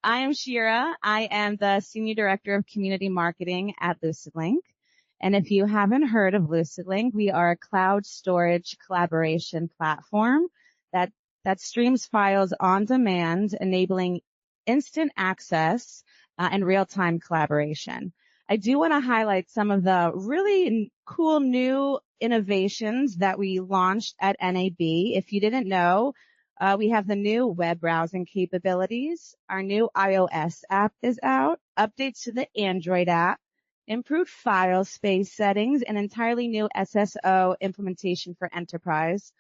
I am Shira. I am the Senior Director of Community Marketing at LucidLink. And if you haven't heard of LucidLink, we are a cloud storage collaboration platform that streams files on demand, enabling instant access and real-time collaboration. I do want to highlight some of the really cool new innovations that we launched at NAB. If you didn't know, we have the new web browsing capabilities. Our new iOS app is out, updates to the Android app, improved file space settings, and entirely new SSO implementation for enterprise,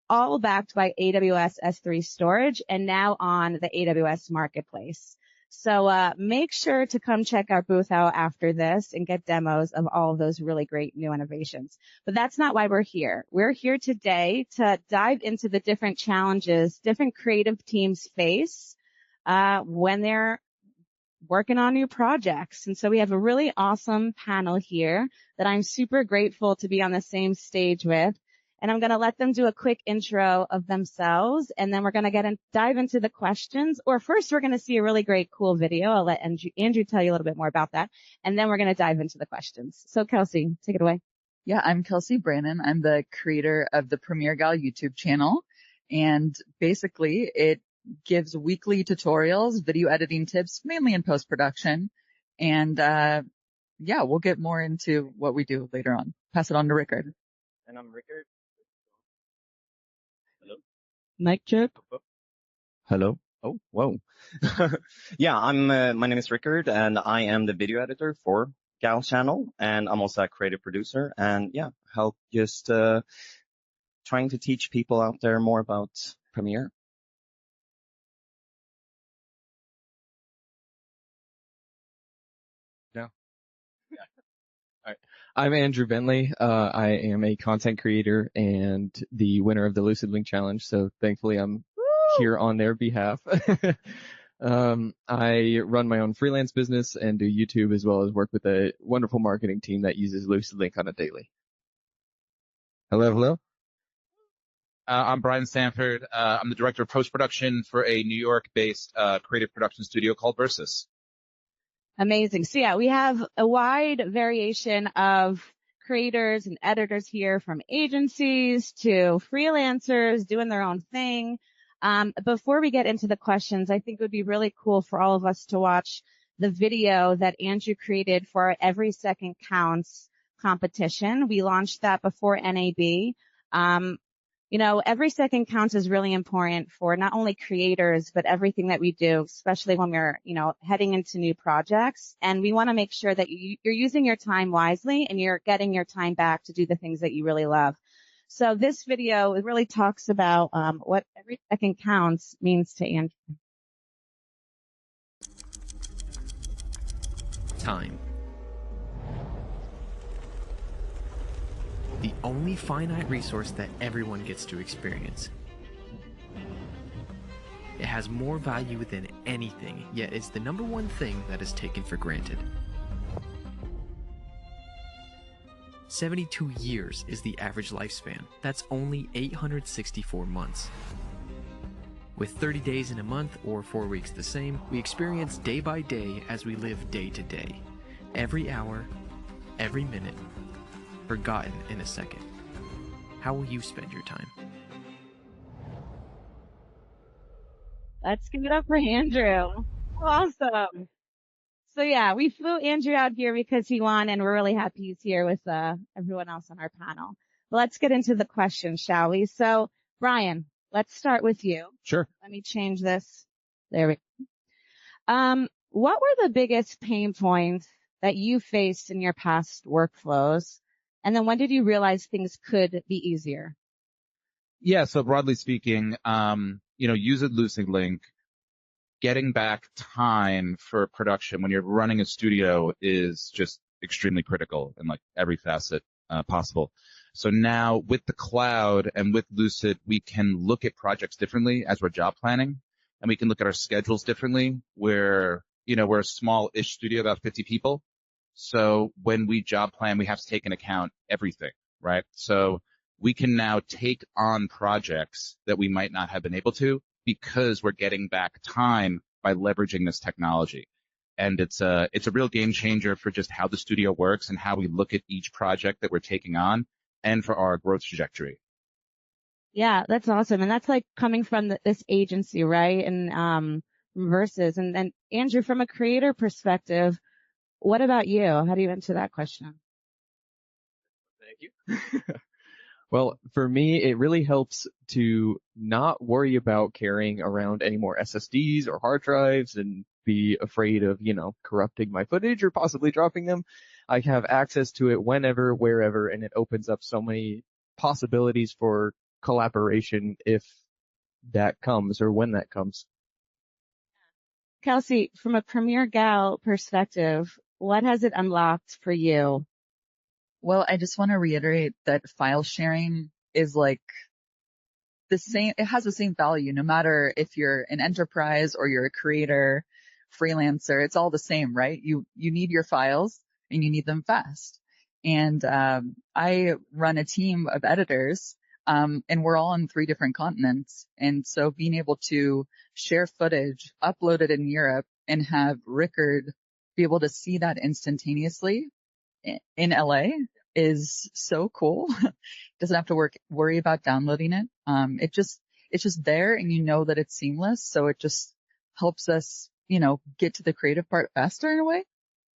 all backed by AWS S3 storage and now on the AWS Marketplace. So make sure to come check our booth out after this and get demos of all of those really great new innovations. But that's not why we're here. We're here today to dive into the different challenges different creative teams face when they're working on new projects. And so we have a really awesome panel here that I'm super grateful to be on the same stage with. And I'm going to let them do a quick intro of themselves, and then we're going to dive into the questions. Or first, we're going to see a really great, cool video. I'll let Andrew tell you a little bit more about that, and then we're going to dive into the questions. So, Kelsey, take it away. Yeah, I'm Kelsey Brannan. I'm the creator of the Premiere Gal YouTube channel, and basically it gives weekly tutorials, video editing tips, mainly in post-production. And yeah, we'll get more into what we do later on. Pass it on to Rickard. And I'm Rickard. Hello. Mic check. Hello. Oh, whoa. Yeah, my name is Rickard, and I am the video editor for Gal channel, and I'm also a creative producer, and yeah, help just trying to teach people out there more about Premiere. I'm Andrew Bentley. I am a content creator and the winner of the LucidLink challenge. So thankfully I'm here on their behalf. I run my own freelance business and do YouTube as well as work with a wonderful marketing team that uses LucidLink on a daily. Hello. I'm Brian Sanford. I'm the director of post-production for a New York-based creative production studio called Versus. Amazing. So yeah, we have a wide variation of creators and editors here, from agencies to freelancers doing their own thing. Before we get into the questions, I think it would be really cool for all of us to watch the video that Andrew created for our Every Second Counts competition. We launched that before NAB. Every second counts is really important for not only creators, but everything that we do, especially when we're, heading into new projects. And we want to make sure that you're using your time wisely and you're getting your time back to do the things that you really love. So this video, it really talks about what every second counts means to Andrew. Time. The only finite resource that everyone gets to experience. It has more value than anything, yet it's the number one thing that is taken for granted. 72 years is the average lifespan. That's only 864 months. With 30 days in a month or 4 weeks the same, we experience day by day as we live day to day. Every hour, every minute, forgotten in a second. How will you spend your time? Let's give it up for Andrew. Awesome. So yeah, we flew Andrew out here because he won, and we're really happy he's here with everyone else on our panel. Let's get into the questions, shall we? So Brian, let's start with you. Sure. Let me change this. There we go. What were the biggest pain points that you faced in your past workflows? And then when did you realize things could be easier? Yeah, so broadly speaking, use LucidLink. Getting back time for production when you're running a studio is just extremely critical in like every facet possible. So now with the cloud and with Lucid, we can look at projects differently as we're job planning, and we can look at our schedules differently. We're a small-ish studio, about 50 people. So when we job plan, we have to take into account everything, right? So we can now take on projects that we might not have been able to because we're getting back time by leveraging this technology. And it's a real game changer for just how the studio works and how we look at each project that we're taking on and for our growth trajectory. Yeah, that's awesome. And that's like coming from this agency, right? And versus, and Andrew, from a creator perspective, what about you? How do you answer that question? Thank you. Well, for me, it really helps to not worry about carrying around any more SSDs or hard drives and be afraid of, corrupting my footage or possibly dropping them. I have access to it whenever, wherever, and it opens up so many possibilities for collaboration if that comes or when that comes. Kelsey, from a Premiere Gal perspective, what has it unlocked for you? Well, I just want to reiterate that file sharing is like the same. It has the same value, no matter if you're an enterprise or you're a creator, freelancer. It's all the same, right? You need your files and you need them fast. And I run a team of editors, and we're all on 3 different continents. And so being able to share footage, upload it in Europe, and have Rickard be able to see that instantaneously in LA is so cool. Doesn't have to worry about downloading it. It's just there, and you know that it's seamless. So it just helps us, get to the creative part faster in a way.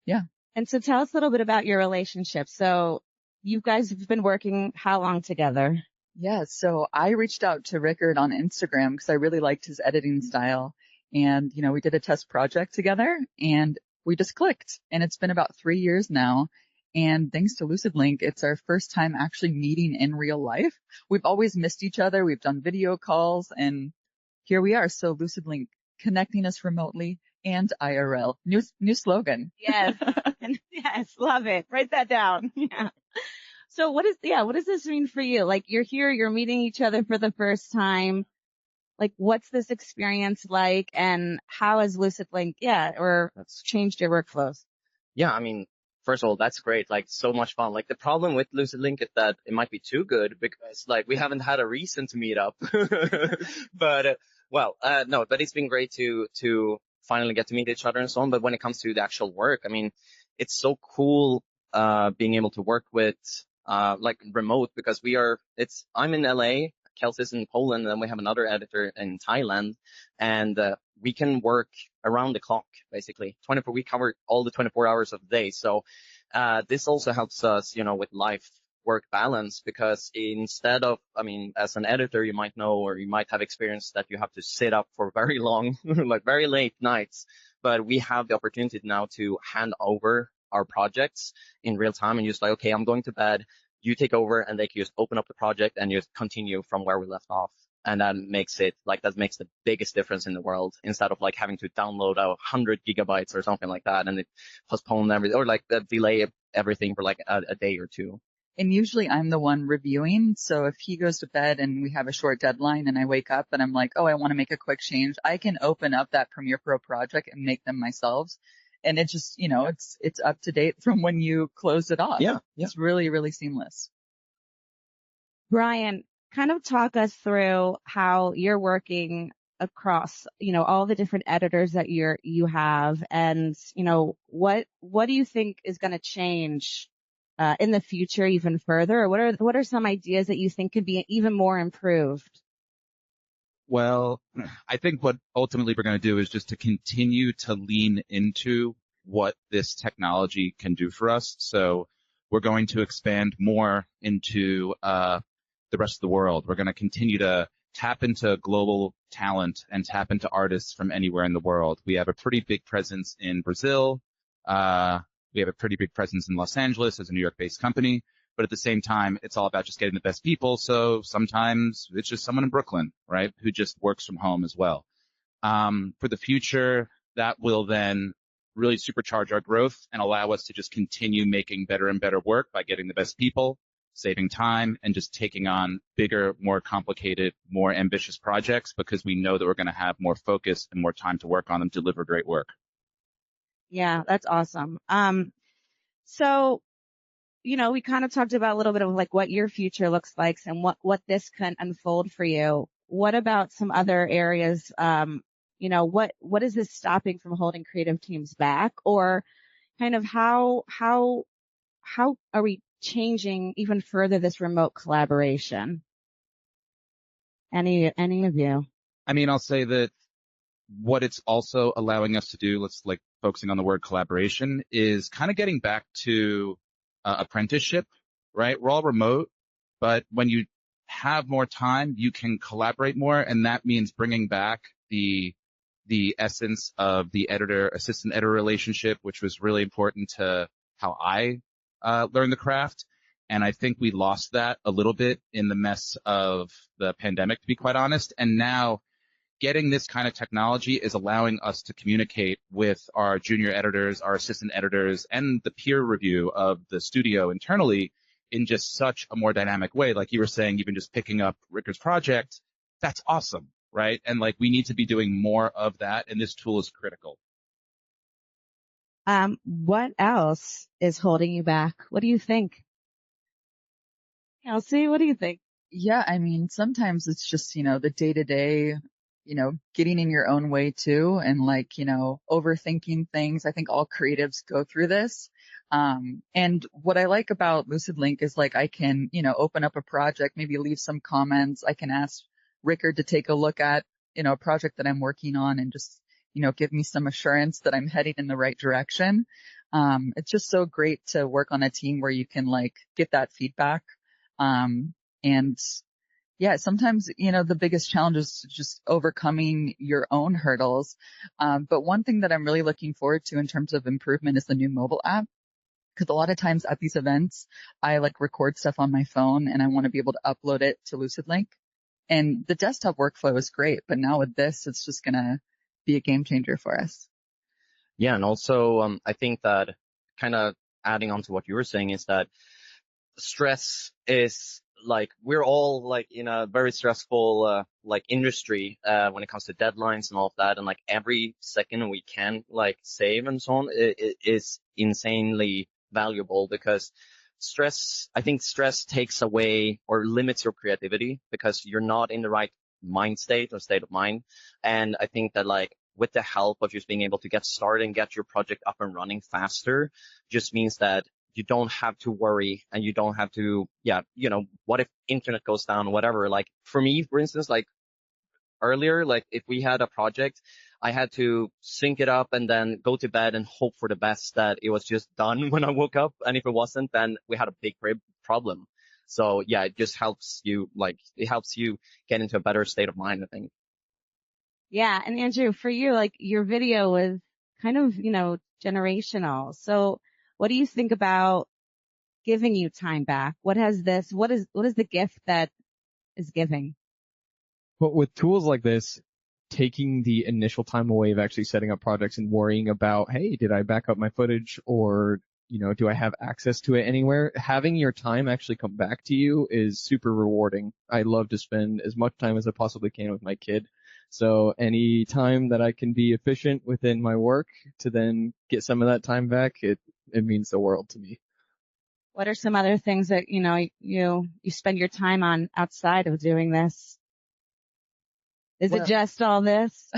Yeah. And so tell us a little bit about your relationship. So you guys have been working how long together? Yeah. So I reached out to Rickard on Instagram because I really liked his editing style. And, we did a test project together and we just clicked. And it's been about 3 years now. And thanks to LucidLink, it's our first time actually meeting in real life. We've always missed each other. We've done video calls and here we are. So LucidLink connecting us remotely and IRL. New slogan. Yes. Yes. Love it. Write that down. Yeah. So what does this mean for you? Like you're here, you're meeting each other for the first time. Like what's this experience like and how has LucidLink, or changed your workflows? Yeah, I mean, first of all, that's great. Like so much fun. Like the problem with LucidLink is that it might be too good because like we haven't had a reason to meet up. But no, but it's been great to finally get to meet each other and so on. But when it comes to the actual work, I mean, it's so cool being able to work with like remote because I'm in LA, Kelsey's in Poland, and then we have another editor in Thailand, and we can work around the clock, basically. We cover all the 24 hours of the day. So this also helps us, with life-work balance because instead of, as an editor, you might know or you might have experienced that you have to sit up for very long, like very late nights. But we have the opportunity now to hand over our projects in real time and just like, okay, I'm going to bed. You take over and they can just open up the project and just continue from where we left off. And that makes the biggest difference in the world instead of like having to download 100 gigabytes or something like that and it postpone everything or like delay everything for like a day or two. And usually I'm the one reviewing. So if he goes to bed and we have a short deadline and I wake up and I'm like, oh, I want to make a quick change, I can open up that Premiere Pro project and make them myself. And it just, it's up to date from when you closed it off. Yeah. It's really, really seamless. Brian, kind of talk us through how you're working across, all the different editors that you have and, what do you think is going to change in the future even further? Or what are some ideas that you think could be even more improved? Well, I think what ultimately we're going to do is just to continue to lean into what this technology can do for us. So we're going to expand more into the rest of the world. We're going to continue to tap into global talent and tap into artists from anywhere in the world. We have a pretty big presence in Brazil. We have a pretty big presence in Los Angeles as a New York-based company. But at the same time, it's all about just getting the best people. So sometimes it's just someone in Brooklyn, right, who just works from home as well. For the future, that will then really supercharge our growth and allow us to just continue making better and better work by getting the best people, saving time, and just taking on bigger, more complicated, more ambitious projects because we know that we're going to have more focus and more time to work on them, deliver great work. Yeah, that's awesome. So, we kind of talked about a little bit of like what your future looks like and what this can unfold for you. What about some other areas, what is this stopping from holding creative teams back, or kind of how are we changing even further this remote collaboration? Any of you? I mean, I'll say that what it's also allowing us to do, let's like focusing on the word collaboration, is kind of getting back to apprenticeship, right? We're all remote, but when you have more time, you can collaborate more, and that means bringing back the essence of the assistant editor relationship, which was really important to how I learned the craft. And I think we lost that a little bit in the mess of the pandemic, to be quite honest. And now getting this kind of technology is allowing us to communicate with our junior editors, our assistant editors, and the peer review of the studio internally in just such a more dynamic way. Like you were saying, even just picking up Rickard's project, that's awesome, right? And like we need to be doing more of that, and this tool is critical. What else is holding you back? What do you think? Kelsey, what do you think? Yeah, I mean, sometimes it's just, the day-to-day, getting in your own way too, and like, overthinking things. I think all creatives go through this. And what I like about LucidLink is like I can, open up a project, maybe leave some comments. I can ask Rickard to take a look at, a project that I'm working on and just, give me some assurance that I'm heading in the right direction. It's just so great to work on a team where you can like get that feedback. And yeah, sometimes, the biggest challenge is just overcoming your own hurdles. But one thing that I'm really looking forward to in terms of improvement is the new mobile app. Because a lot of times at these events, I like record stuff on my phone and I want to be able to upload it to LucidLink. And the desktop workflow is great, but now with this, it's just going to be a game changer for us. Yeah, and also I think that kind of adding on to what you were saying is that stress is like we're all like in a very stressful like industry when it comes to deadlines and all of that, and like every second we can like save and so on is insanely valuable, because I think stress takes away or limits your creativity because you're not in the right mind state or state of mind. And I think that like with the help of just being able to get started and get your project up and running faster just means that you don't have to worry, and you don't have to, what if internet goes down, whatever. Like for me, for instance, like earlier, like if we had a project, I had to sync it up and then go to bed and hope for the best that it was just done when I woke up. And if it wasn't, then we had a big problem. So yeah, it just helps you, get into a better state of mind, I think. Yeah. And Andrew, for you, like your video was kind of, generational. So what do you think about giving you time back? What is the gift that is giving? But with tools like this, taking the initial time away of actually setting up projects and worrying about, hey, did I back up my footage, or, do I have access to it anywhere? Having your time actually come back to you is super rewarding. I love to spend as much time as I possibly can with my kid. So any time that I can be efficient within my work to then get some of that time back, it means the world to me. What are some other things that, you spend your time on outside of doing this? Is it just all this?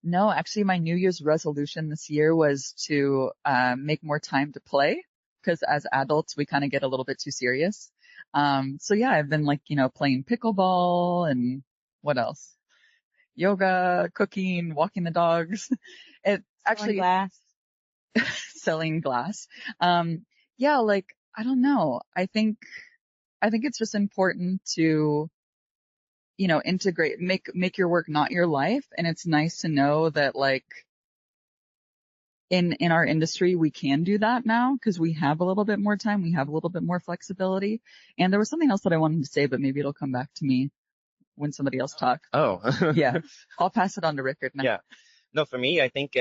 No, actually my New Year's resolution this year was to make more time to play, because as adults, we kind of get a little bit too serious. So yeah, I've been like, playing pickleball and what else? Yoga, cooking, walking the dogs. It actually selling glass. Yeah, like, I don't know. I think it's just important to, integrate, make your work not your life. And it's nice to know that like in our industry, we can do that now because we have a little bit more time. We have a little bit more flexibility. And there was something else that I wanted to say, but maybe it'll come back to me when somebody else talks. Oh, yeah. I'll pass it on to Rickard now. Yeah. No, for me, I think,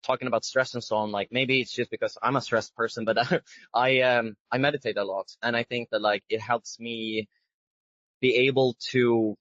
talking about stress and so on, like maybe it's just because I'm a stressed person, but I meditate a lot, and I think that like it helps me be able to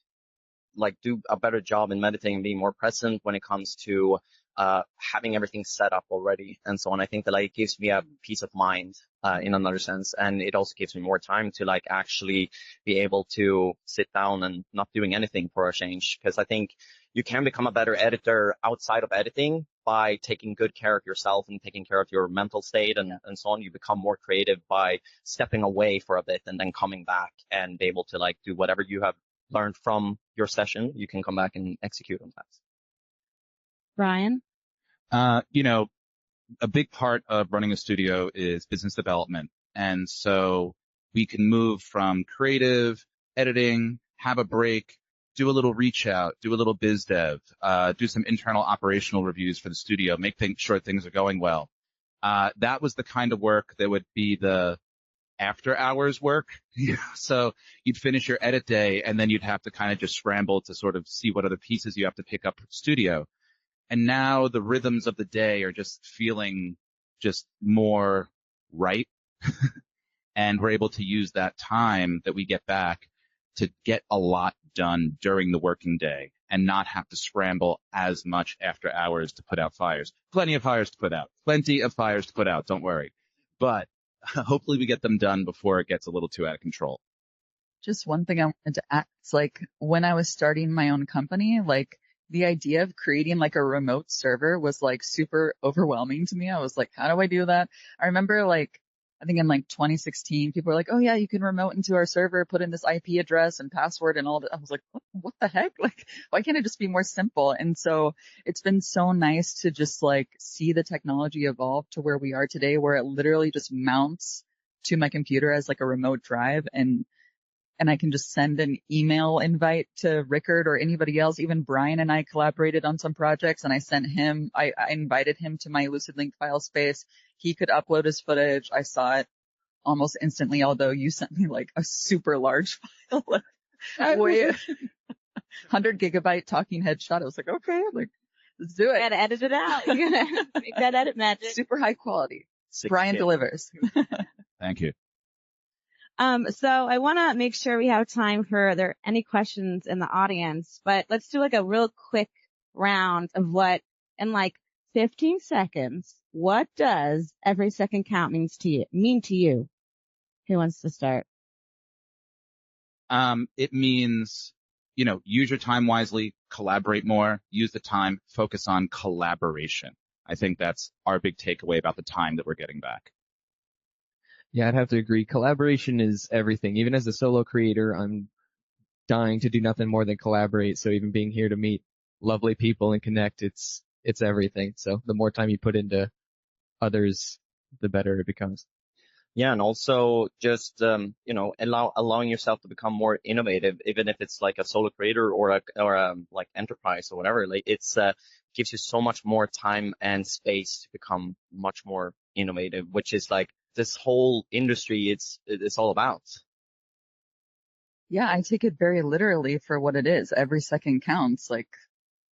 like do a better job in meditating and being more present when it comes to having everything set up already and so on. I think that like it gives me a peace of mind in another sense, and it also gives me more time to like actually be able to sit down and not doing anything for a change, because I think you can become a better editor outside of editing by taking good care of yourself and taking care of your mental state and so on. You become more creative by stepping away for a bit and then coming back and be able to like do whatever you have learned from your session. You can come back and execute on that. Brian? You know, a big part of running a studio is business development. And so we can move from creative, editing, have a break, do a little reach out, do a little biz dev, do some internal operational reviews for the studio, make sure things are going well. That was the kind of work that would be the after hours work. So you'd finish your edit day and then you'd have to kind of just scramble to sort of see what other pieces you have to pick up for the studio. And now the rhythms of the day are just feeling just more right. And we're able to use that time that we get back to get a lot done during the working day and not have to scramble as much after hours to put out fires. Plenty of fires to put out. Plenty of fires to put out. Don't worry. But hopefully we get them done before it gets a little too out of control. Just one thing I wanted to add. It's like when I was starting my own company, like the idea of creating like a remote server was like super overwhelming to me. I was like, how do I do that? I remember like, I think in like 2016, people were like, oh yeah, you can remote into our server, put in this IP address and password and all that. I was like, what the heck? Like, why can't it just be more simple? And so it's been so nice to just like see the technology evolve to where we are today, where it literally just mounts to my computer as like a remote drive, and I can just send an email invite to Rickard or anybody else. Even Brian and I collaborated on some projects, and I invited him to my LucidLink file space. He could upload his footage. I saw it almost instantly, although you sent me like a super large file. 100 gigabyte talking headshot. I was like, okay, like, let's do it. Gotta edit it out. You gotta make that edit magic. Super high quality. Brian delivers. Thank you. So I want to make sure we have time for there any questions in the audience, but let's do like a real quick round of what in like 15 seconds, what does every second count mean to you? Who wants to start? It means, use your time wisely, collaborate more, use the time, focus on collaboration. I think that's our big takeaway about the time that we're getting back. Yeah, I'd have to agree. Collaboration is everything. Even as a solo creator, I'm dying to do nothing more than collaborate. So even being here to meet lovely people and connect, it's everything. So the more time you put into others, the better it becomes. Yeah, and also just allowing yourself to become more innovative, even if it's like a solo creator or a like enterprise or whatever. Like it's gives you so much more time and space to become much more innovative, which is like this whole industry it's all about. Yeah, I take it very literally for what it is. Every second counts. Like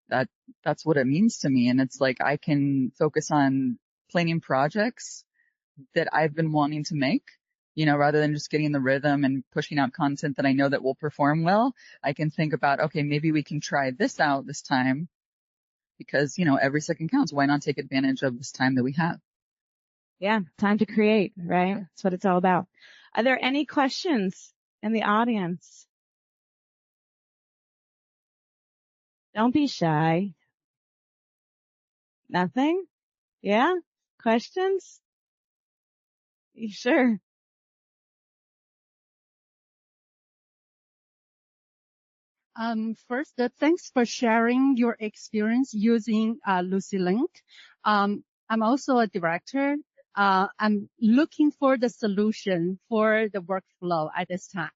that's what it means to me. And it's like I can focus on planning projects that I've been wanting to make, rather than just getting the rhythm and pushing out content that I know that will perform well. I can think about, okay, maybe we can try this out this time because, every second counts. Why not take advantage of this time that we have? Yeah, time to create, right? That's what it's all about. Are there any questions in the audience? Don't be shy. Nothing? Yeah? Questions? Sure. First, thanks for sharing your experience using LucidLink. I'm also a director. I'm looking for the solution for the workflow at this time.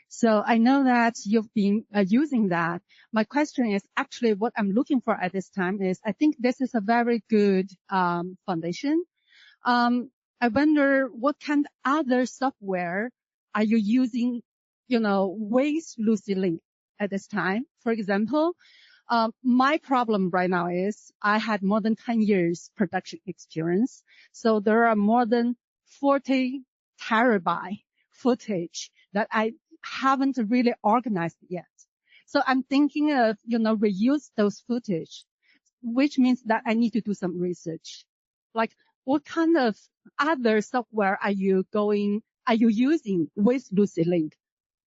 So I know that you've been using that. My question is actually what I'm looking for at this time is I think this is a very good foundation. I wonder what kind of other software are you using, with LucidLink at this time? For example, my problem right now is I had more than 10 years production experience. So there are more than 40 terabyte footage that I haven't really organized yet. So I'm thinking of, reuse those footage which means that I need to do some research. Like, what kind of other software are you using with LucidLink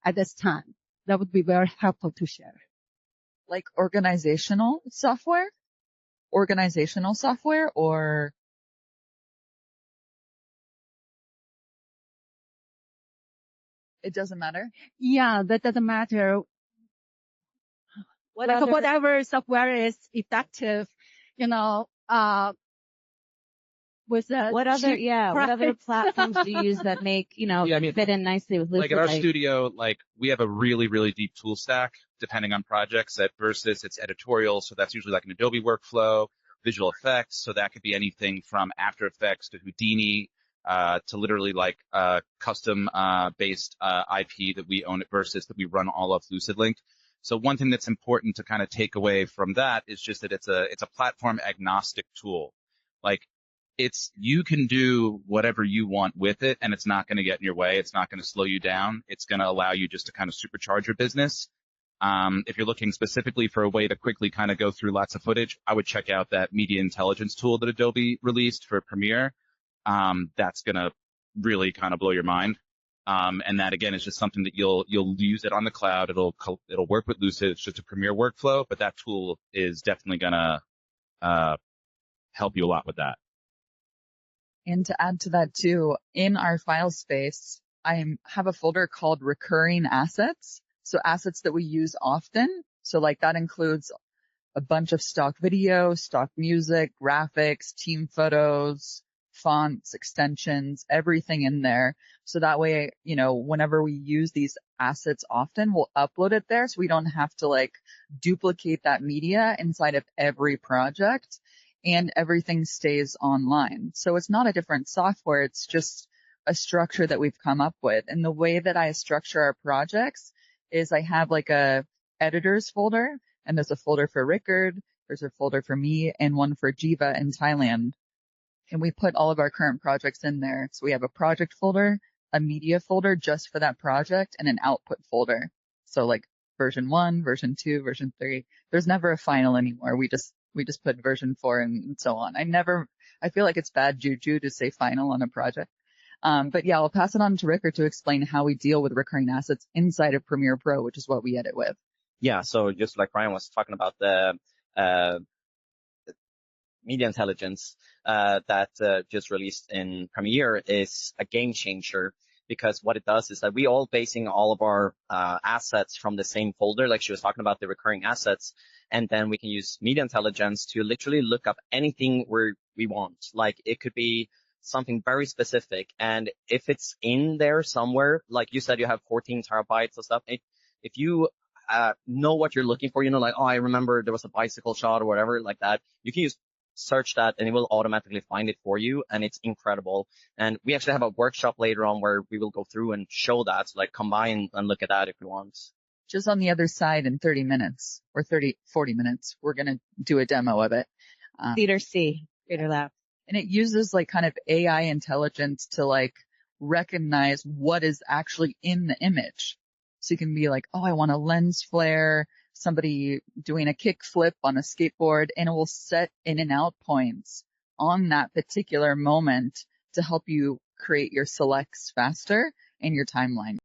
at this time? That would be very helpful to share. Like organizational software or it doesn't matter? Yeah, that doesn't matter. Whatever software is effective, with the what other platforms do you use that make, fit in nicely with LucidLink? Like in our studio, like we have a really, really deep tool stack depending on projects. At Versus, it's editorial, so that's usually like an Adobe workflow, visual effects, so that could be anything from After Effects to Houdini, to literally like custom based IP that we own at Versus that we run all of LucidLink. So one thing that's important to kind of take away from that is just that it's a platform agnostic tool. Like you can do whatever you want with it, and it's not going to get in your way. It's not going to slow you down. It's going to allow you just to kind of supercharge your business. If you're looking specifically for a way to quickly kind of go through lots of footage, I would check out that media intelligence tool that Adobe released for Premiere. That's going to really kind of blow your mind. And that again is just something that you'll use it on the cloud. It'll work with Lucid. It's just a Premiere workflow, but that tool is definitely going to help you a lot with that. And to add to that too, in our file space, I have a folder called recurring assets. So assets that we use often. So like that includes a bunch of stock video, stock music, graphics, team photos, fonts, extensions, everything in there. So that way, whenever we use these assets often, we'll upload it there. So we don't have to like duplicate that media inside of every project. And everything stays online. So it's not a different software. It's just a structure that we've come up with. And the way that I structure our projects is I have like a editors folder, and there's a folder for Rickard, there's a folder for me, and one for Jiva in Thailand. And we put all of our current projects in there. So we have a project folder, a media folder just for that project, and an output folder. So like version 1, version 2, version 3. There's never a final anymore. We just put version 4 and so on. I feel like it's bad juju to say final on a project. But yeah, I'll pass it on to Rickard to explain how we deal with recurring assets inside of Premiere Pro, which is what we edit with. Yeah. So just like Ryan was talking about the media intelligence that just released in Premiere is a game changer, because what it does is that we all basing all of our assets from the same folder, like she was talking about the recurring assets, and then we can use media intelligence to literally look up anything we want. Like it could be something very specific, and if it's in there somewhere, like you said, you have 14 terabytes of stuff. If you know what you're looking for, like, oh, I remember there was a bicycle shot or whatever like that, you can search that and it will automatically find it for you, and it's incredible. And we actually have a workshop later on where we will go through and show that, so like come by and look at that if you want. Just on the other side in 30 minutes or 40 minutes, we're going to do a demo of it. Theater C, Theater Lab. And it uses like kind of AI intelligence to like recognize what is actually in the image. So you can be like, oh, I want a lens flare, somebody doing a kick flip on a skateboard, and it will set in and out points on that particular moment to help you create your selects faster in your timeline.